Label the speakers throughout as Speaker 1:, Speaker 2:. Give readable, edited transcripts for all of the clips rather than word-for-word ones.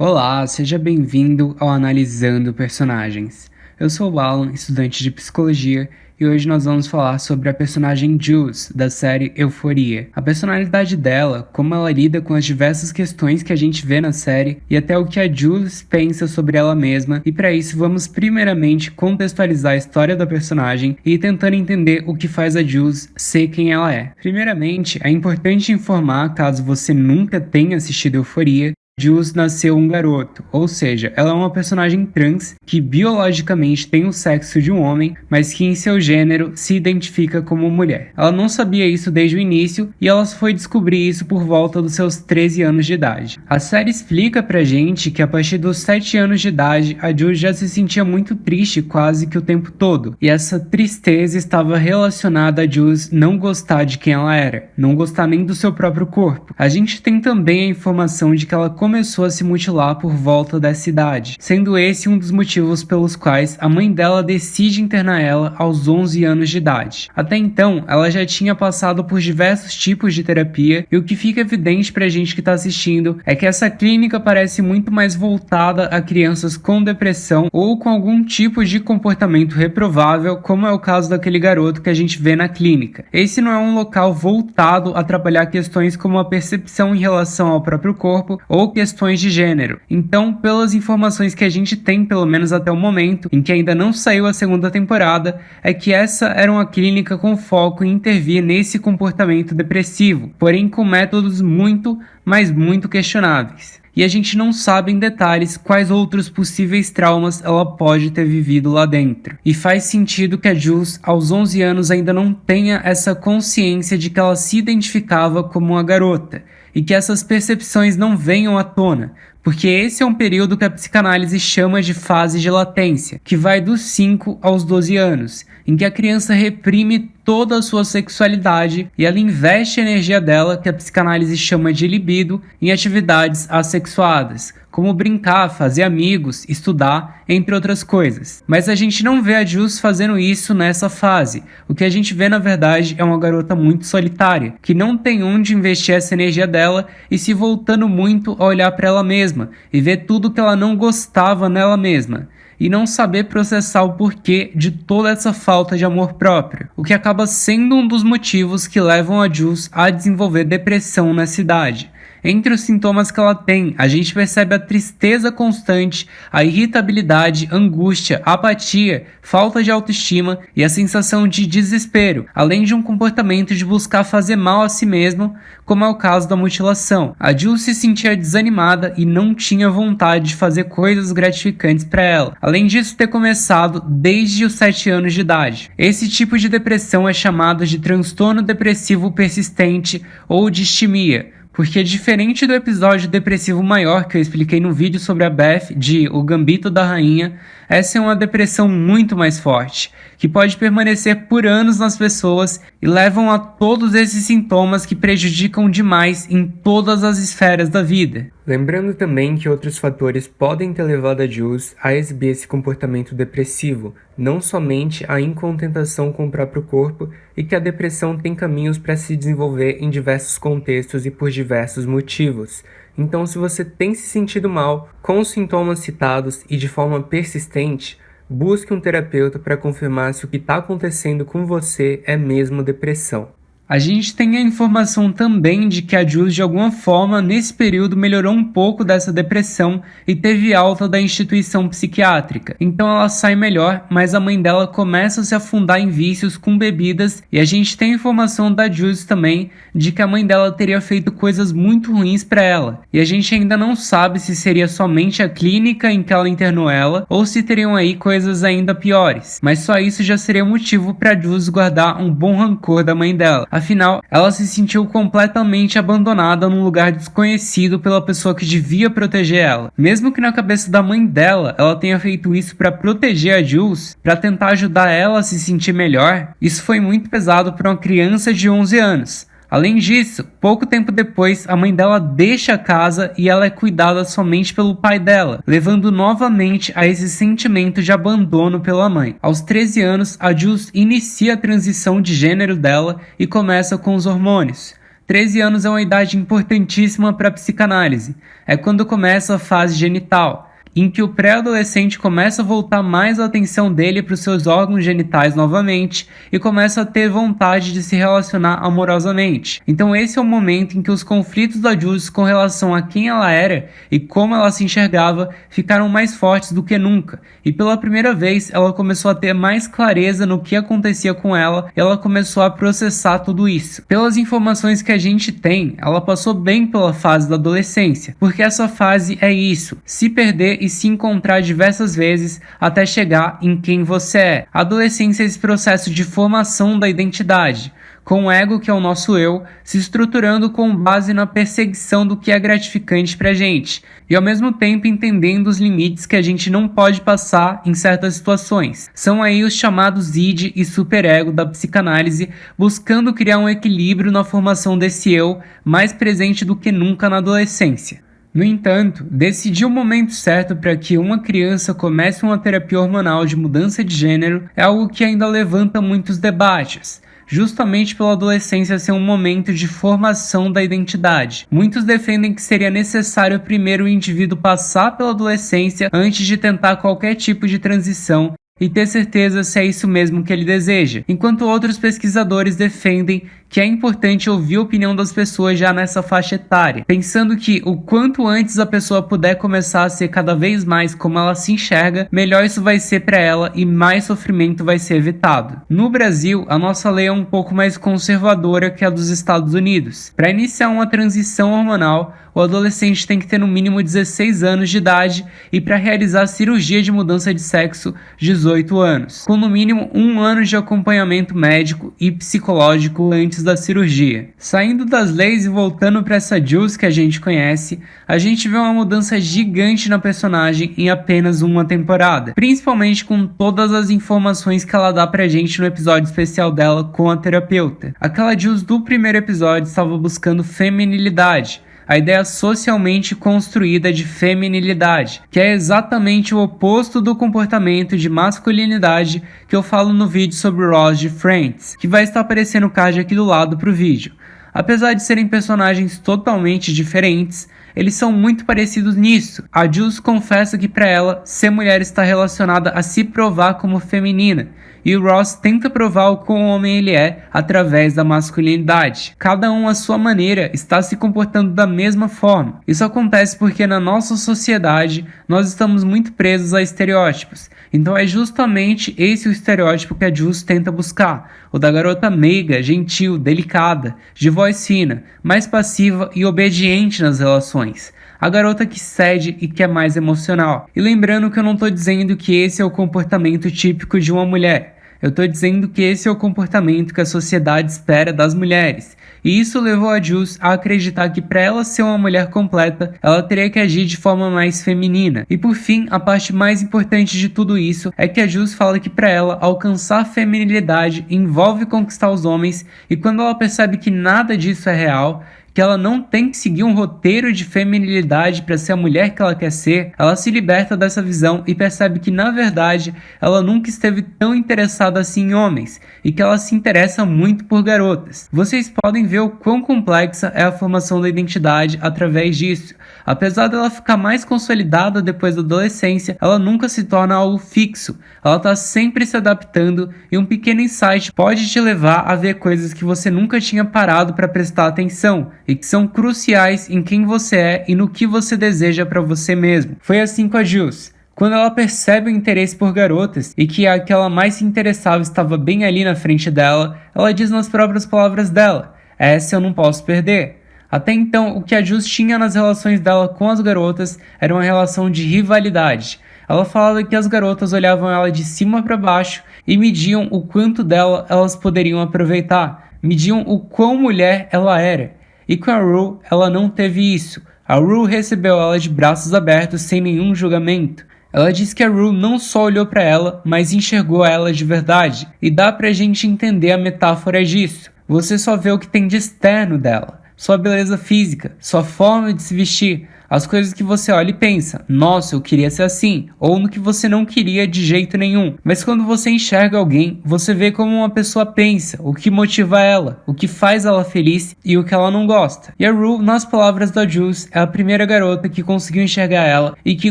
Speaker 1: Olá, seja bem-vindo ao Analisando Personagens. Eu sou o Alan, estudante de psicologia, e hoje nós vamos falar sobre a personagem Jules, da série Euforia. A personalidade dela, como ela lida com as diversas questões que a gente vê na série, e até o que a Jules pensa sobre ela mesma, e para isso vamos primeiramente contextualizar a história da personagem e ir tentando entender o que faz a Jules ser quem ela é. Primeiramente, é importante informar, caso você nunca tenha assistido Euforia, Jules nasceu um garoto, ou seja, ela é uma personagem trans que biologicamente tem o sexo de um homem, mas que em seu gênero se identifica como mulher. Ela não sabia isso desde o início e ela só foi descobrir isso por volta dos seus 13 anos de idade. A série explica pra gente que a partir dos 7 anos de idade, a Jules já se sentia muito triste quase que o tempo todo, e essa tristeza estava relacionada a Jules não gostar de quem ela era, não gostar nem do seu próprio corpo. A gente tem também a informação de que ela começou a se mutilar por volta dessa idade, sendo esse um dos motivos pelos quais a mãe dela decide internar ela aos 11 anos de idade. Até então, ela já tinha passado por diversos tipos de terapia, e o que fica evidente pra gente que tá assistindo é que essa clínica parece muito mais voltada a crianças com depressão ou com algum tipo de comportamento reprovável, como é o caso daquele garoto que a gente vê na clínica. Esse não é um local voltado a trabalhar questões como a percepção em relação ao próprio corpo ou questões de gênero. Então, pelas informações que a gente tem, pelo menos até o momento, em que ainda não saiu a segunda temporada, é que essa era uma clínica com foco em intervir nesse comportamento depressivo, porém com métodos muito, mas muito questionáveis. E a gente não sabe em detalhes quais outros possíveis traumas ela pode ter vivido lá dentro. E faz sentido que a Jules, aos 11 anos, ainda não tenha essa consciência de que ela se identificava como uma garota, e que essas percepções não venham à tona, porque esse é um período que a psicanálise chama de fase de latência, que vai dos 5 aos 12 anos, em que a criança reprime toda a sua sexualidade e ela investe a energia dela, que a psicanálise chama de libido, em atividades assexuadas, como brincar, fazer amigos, estudar, entre outras coisas. Mas a gente não vê a Jules fazendo isso nessa fase. O que a gente vê, na verdade, é uma garota muito solitária, que não tem onde investir essa energia dela e se voltando muito a olhar para ela mesma e ver tudo que ela não gostava nela mesma, e não saber processar o porquê de toda essa falta de amor próprio, o que acaba sendo um dos motivos que levam a Jules a desenvolver depressão nessa idade. Entre os sintomas que ela tem, a gente percebe a tristeza constante, a irritabilidade, angústia, apatia, falta de autoestima e a sensação de desespero, além de um comportamento de buscar fazer mal a si mesmo, como é o caso da mutilação. A Jules se sentia desanimada e não tinha vontade de fazer coisas gratificantes para ela, além disso ter começado desde os 7 anos de idade. Esse tipo de depressão é chamado de transtorno depressivo persistente ou distimia, porque diferente do episódio depressivo maior que eu expliquei no vídeo sobre a Beth, de O Gambito da Rainha, essa é uma depressão muito mais forte, que pode permanecer por anos nas pessoas e levam a todos esses sintomas que prejudicam demais em todas as esferas da vida. Lembrando também que outros fatores podem ter levado a Jules a exibir esse comportamento depressivo, não somente a incontentação com o próprio corpo, e que a depressão tem caminhos para se desenvolver em diversos contextos e por diversos motivos. Então, se você tem se sentido mal com os sintomas citados e de forma persistente, busque um terapeuta para confirmar se o que está acontecendo com você é mesmo depressão. A gente tem a informação também de que a Jules, de alguma forma, nesse período melhorou um pouco dessa depressão e teve alta da instituição psiquiátrica. Então ela sai melhor, mas a mãe dela começa a se afundar em vícios com bebidas, e a gente tem a informação da Jules também de que a mãe dela teria feito coisas muito ruins para ela. E a gente ainda não sabe se seria somente a clínica em que ela internou ela ou se teriam aí coisas ainda piores. Mas só isso já seria motivo para Jules guardar um bom rancor da mãe dela. Afinal, ela se sentiu completamente abandonada num lugar desconhecido pela pessoa que devia proteger ela. Mesmo que na cabeça da mãe dela, ela tenha feito isso para proteger a Jules, para tentar ajudar ela a se sentir melhor, isso foi muito pesado para uma criança de 11 anos. Além disso, pouco tempo depois, a mãe dela deixa a casa e ela é cuidada somente pelo pai dela, levando novamente a esse sentimento de abandono pela mãe. Aos 13 anos, a Jules inicia a transição de gênero dela e começa com os hormônios. 13 anos é uma idade importantíssima para a psicanálise. É quando começa a fase genital, em que o pré-adolescente começa a voltar mais a atenção dele para os seus órgãos genitais novamente e começa a ter vontade de se relacionar amorosamente. Então esse é o momento em que os conflitos da Jules com relação a quem ela era e como ela se enxergava ficaram mais fortes do que nunca, e pela primeira vez ela começou a ter mais clareza no que acontecia com ela e ela começou a processar tudo isso. Pelas informações que a gente tem, ela passou bem pela fase da adolescência, porque essa fase é isso, se perder e se encontrar diversas vezes até chegar em quem você é. A adolescência é esse processo de formação da identidade, com o ego, que é o nosso eu, se estruturando com base na perseguição do que é gratificante pra gente, e ao mesmo tempo entendendo os limites que a gente não pode passar em certas situações. São aí os chamados id e superego da psicanálise, buscando criar um equilíbrio na formação desse eu mais presente do que nunca na adolescência. No entanto, decidir o momento certo para que uma criança comece uma terapia hormonal de mudança de gênero é algo que ainda levanta muitos debates, justamente pela adolescência ser um momento de formação da identidade. Muitos defendem que seria necessário primeiro o indivíduo passar pela adolescência antes de tentar qualquer tipo de transição e ter certeza se é isso mesmo que ele deseja, enquanto outros pesquisadores defendem que é importante ouvir a opinião das pessoas já nessa faixa etária, pensando que o quanto antes a pessoa puder começar a ser cada vez mais como ela se enxerga, melhor isso vai ser para ela e mais sofrimento vai ser evitado. No Brasil, a nossa lei é um pouco mais conservadora que a dos Estados Unidos. Para iniciar uma transição hormonal, o adolescente tem que ter no mínimo 16 anos de idade e para realizar a cirurgia de mudança de sexo, 18 anos, com no mínimo 1 ano de acompanhamento médico e psicológico antes da cirurgia. Saindo das leis e voltando para essa Jules que a gente conhece, a gente vê uma mudança gigante na personagem em apenas uma temporada, principalmente com todas as informações que ela dá pra gente no episódio especial dela com a terapeuta. Aquela Jules do primeiro episódio estava buscando feminilidade, a ideia socialmente construída de feminilidade, que é exatamente o oposto do comportamento de masculinidade que eu falo no vídeo sobre Ross de Friends, que vai estar aparecendo o card aqui do lado pro vídeo. Apesar de serem personagens totalmente diferentes, eles são muito parecidos nisso. A Jules confessa que para ela, ser mulher está relacionada a se provar como feminina, e o Ross tenta provar o quão homem ele é através da masculinidade. Cada um à sua maneira está se comportando da mesma forma. Isso acontece porque na nossa sociedade nós estamos muito presos a estereótipos. Então é justamente esse o estereótipo que a Jules tenta buscar, o da garota meiga, gentil, delicada, de voz fina, mais passiva e obediente nas relações. A garota que cede e que é mais emocional. E lembrando que eu não estou dizendo que esse é o comportamento típico de uma mulher. Eu estou dizendo que esse é o comportamento que a sociedade espera das mulheres. E isso levou a Jules a acreditar que para ela ser uma mulher completa, ela teria que agir de forma mais feminina. E por fim, a parte mais importante de tudo isso é que a Jules fala que para ela, alcançar a feminilidade envolve conquistar os homens, e quando ela percebe que nada disso é real, que ela não tem que seguir um roteiro de feminilidade para ser a mulher que ela quer ser, ela se liberta dessa visão e percebe que, na verdade, ela nunca esteve tão interessada assim em homens, e que ela se interessa muito por garotas. Vocês podem ver o quão complexa é a formação da identidade através disso. Apesar dela ficar mais consolidada depois da adolescência, ela nunca se torna algo fixo, ela está sempre se adaptando, e um pequeno insight pode te levar a ver coisas que você nunca tinha parado para prestar atenção, e que são cruciais em quem você é e no que você deseja para você mesmo. Foi assim com a Jules. Quando ela percebe o interesse por garotas e que a que ela mais se interessava estava bem ali na frente dela, ela diz nas próprias palavras dela: "Essa eu não posso perder". Até então, o que a Jules tinha nas relações dela com as garotas era uma relação de rivalidade. Ela falava que as garotas olhavam ela de cima para baixo e mediam o quanto dela elas poderiam aproveitar, mediam o quão mulher ela era. E com a Rue, ela não teve isso. A Rue recebeu ela de braços abertos sem nenhum julgamento. Ela disse que a Rue não só olhou para ela, mas enxergou ela de verdade. E dá pra gente entender a metáfora disso. Você só vê o que tem de externo dela. Sua beleza física, sua forma de se vestir, As coisas que você olha e pensa, nossa, eu queria ser assim, ou no que você não queria de jeito nenhum. Mas quando você enxerga alguém, você vê como uma pessoa pensa, o que motiva ela, o que faz ela feliz e o que ela não gosta. E a Rue, nas palavras da Jules, é a primeira garota que conseguiu enxergar ela e que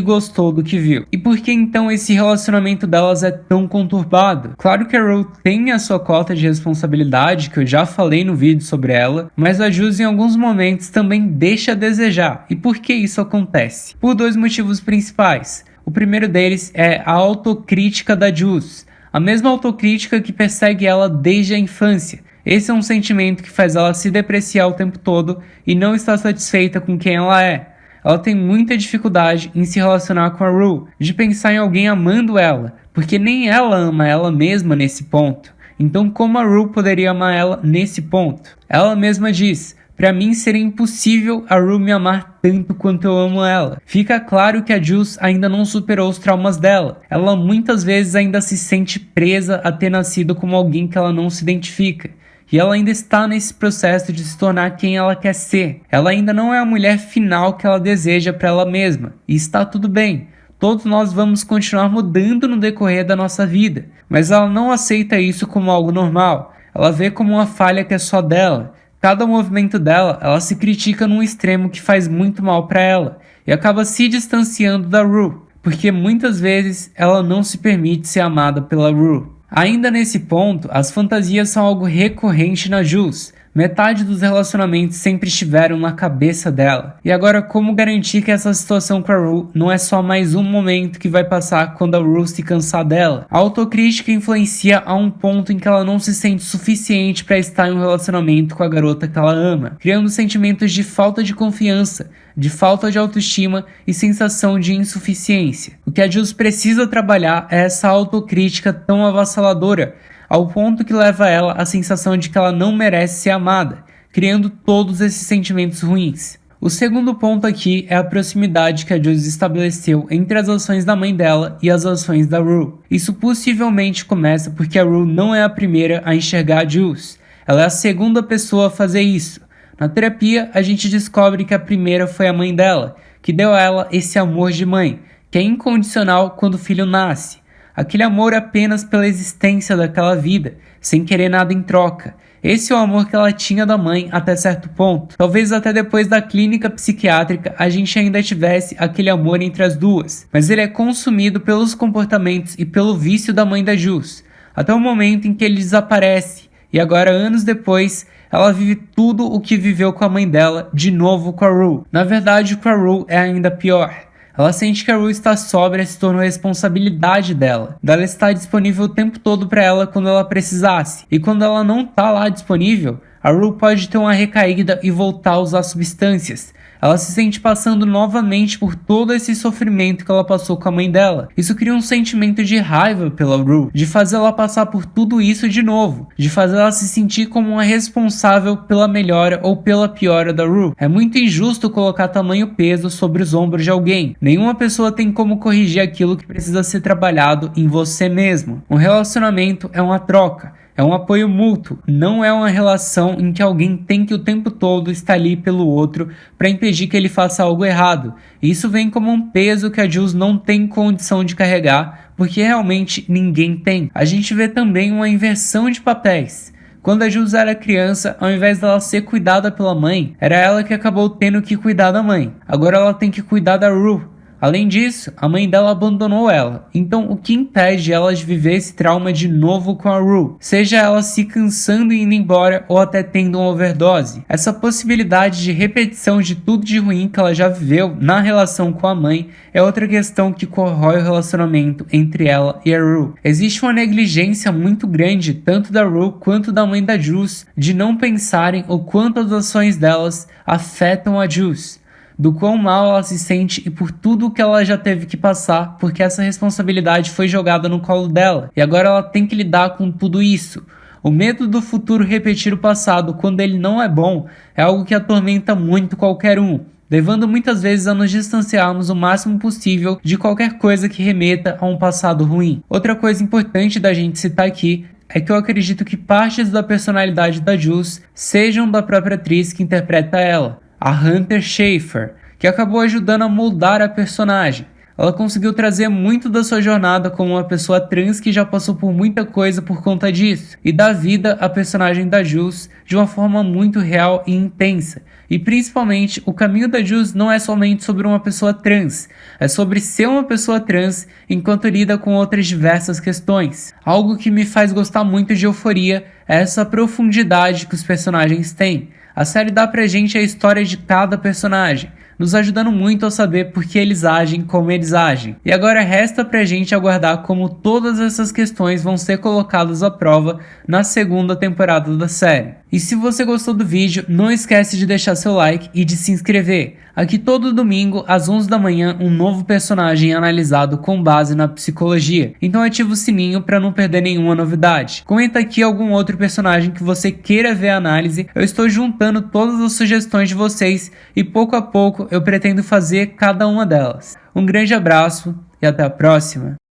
Speaker 1: gostou do que viu. E por que então esse relacionamento delas é tão conturbado? Claro que a Rue tem a sua cota de responsabilidade, que eu já falei no vídeo sobre ela, mas a Jules em alguns momentos também deixa a desejar. E por que isso acontece? Por dois motivos principais. O primeiro deles é a autocrítica da Jules, a mesma autocrítica que persegue ela desde a infância. Esse é um sentimento que faz ela se depreciar o tempo todo e não estar satisfeita com quem ela é. Ela tem muita dificuldade em se relacionar com a Rue, de pensar em alguém amando ela, porque nem ela ama ela mesma nesse ponto. Então como a Rue poderia amar ela nesse ponto? Ela mesma diz: pra mim seria impossível a Rue me amar tanto quanto eu amo ela. Fica claro que a Jules ainda não superou os traumas dela. Ela muitas vezes ainda se sente presa a ter nascido como alguém que ela não se identifica. E ela ainda está nesse processo de se tornar quem ela quer ser. Ela ainda não é a mulher final que ela deseja para ela mesma. E está tudo bem. Todos nós vamos continuar mudando no decorrer da nossa vida. Mas ela não aceita isso como algo normal. Ela vê como uma falha que é só dela. Cada movimento dela, ela se critica num extremo que faz muito mal para ela. E acaba se distanciando da Rue. Porque muitas vezes ela não se permite ser amada pela Rue. Ainda nesse ponto, as fantasias são algo recorrente na Jules. Metade dos relacionamentos sempre estiveram na cabeça dela. E agora, como garantir que essa situação com a Rue não é só mais um momento que vai passar quando a Rue se cansar dela? A autocrítica influencia a um ponto em que ela não se sente suficiente para estar em um relacionamento com a garota que ela ama, criando sentimentos de falta de confiança, de falta de autoestima e sensação de insuficiência. O que a Jules precisa trabalhar é essa autocrítica tão avassaladora, ao ponto que leva ela à sensação de que ela não merece ser amada, criando todos esses sentimentos ruins. O segundo ponto aqui é a proximidade que a Jules estabeleceu entre as ações da mãe dela e as ações da Rue. Isso possivelmente começa porque a Rue não é a primeira a enxergar a Jules, ela é a segunda pessoa a fazer isso. Na terapia, a gente descobre que a primeira foi a mãe dela, que deu a ela esse amor de mãe, que é incondicional quando o filho nasce. Aquele amor apenas pela existência daquela vida, sem querer nada em troca. Esse é o amor que ela tinha da mãe até certo ponto. Talvez até depois da clínica psiquiátrica a gente ainda tivesse aquele amor entre as duas. Mas ele é consumido pelos comportamentos e pelo vício da mãe da Jules. Até o momento em que ele desaparece. E agora, anos depois, ela vive tudo o que viveu com a mãe dela, de novo com a Rue. Na verdade, com a Rue é ainda pior. Ela sente que a Rue está sóbria e se tornou responsabilidade dela estar disponível o tempo todo para ela quando ela precisasse. E quando ela não está lá disponível, a Rue pode ter uma recaída e voltar a usar substâncias. Ela se sente passando novamente por todo esse sofrimento que ela passou com a mãe dela. Isso cria um sentimento de raiva pela Rue, de fazer ela passar por tudo isso de novo, de fazer ela se sentir como uma responsável pela melhora ou pela piora da Rue. É muito injusto colocar tamanho peso sobre os ombros de alguém. Nenhuma pessoa tem como corrigir aquilo que precisa ser trabalhado em você mesmo. Um relacionamento é uma troca. É um apoio mútuo, não é uma relação em que alguém tem que o tempo todo estar ali pelo outro para impedir que ele faça algo errado. Isso vem como um peso que a Jules não tem condição de carregar, porque realmente ninguém tem. A gente vê também uma inversão de papéis. Quando a Jules era criança, ao invés dela ser cuidada pela mãe, era ela que acabou tendo que cuidar da mãe. Agora ela tem que cuidar da Rue. Além disso, a mãe dela abandonou ela, então o que impede ela de viver esse trauma de novo com a Rue? Seja ela se cansando e indo embora ou até tendo uma overdose. Essa possibilidade de repetição de tudo de ruim que ela já viveu na relação com a mãe é outra questão que corrói o relacionamento entre ela e a Rue. Existe uma negligência muito grande, tanto da Rue quanto da mãe da Jules, de não pensarem o quanto as ações delas afetam a Jules, do quão mal ela se sente e por tudo o que ela já teve que passar, porque essa responsabilidade foi jogada no colo dela, e agora ela tem que lidar com tudo isso. O medo do futuro repetir o passado quando ele não é bom é algo que atormenta muito qualquer um, levando muitas vezes a nos distanciarmos o máximo possível de qualquer coisa que remeta a um passado ruim. Outra coisa importante da gente citar aqui é que eu acredito que partes da personalidade da Jules sejam da própria atriz que interpreta ela, a Hunter Schafer, que acabou ajudando a moldar a personagem. Ela conseguiu trazer muito da sua jornada como uma pessoa trans que já passou por muita coisa por conta disso, e dar vida à personagem da Jules de uma forma muito real e intensa. E principalmente, o caminho da Jules não é somente sobre uma pessoa trans, é sobre ser uma pessoa trans enquanto lida com outras diversas questões. Algo que me faz gostar muito de Euphoria é essa profundidade que os personagens têm. A série dá pra gente a história de cada personagem, nos ajudando muito a saber por que eles agem como eles agem. E agora resta pra gente aguardar como todas essas questões vão ser colocadas à prova na segunda temporada da série. E se você gostou do vídeo, não esquece de deixar seu like e de se inscrever. Aqui todo domingo, às 11 da manhã, um novo personagem é analisado com base na psicologia. Então ativa o sininho para não perder nenhuma novidade. Comenta aqui algum outro personagem que você queira ver a análise. Eu estou juntando todas as sugestões de vocês e pouco a pouco eu pretendo fazer cada uma delas. Um grande abraço e até a próxima!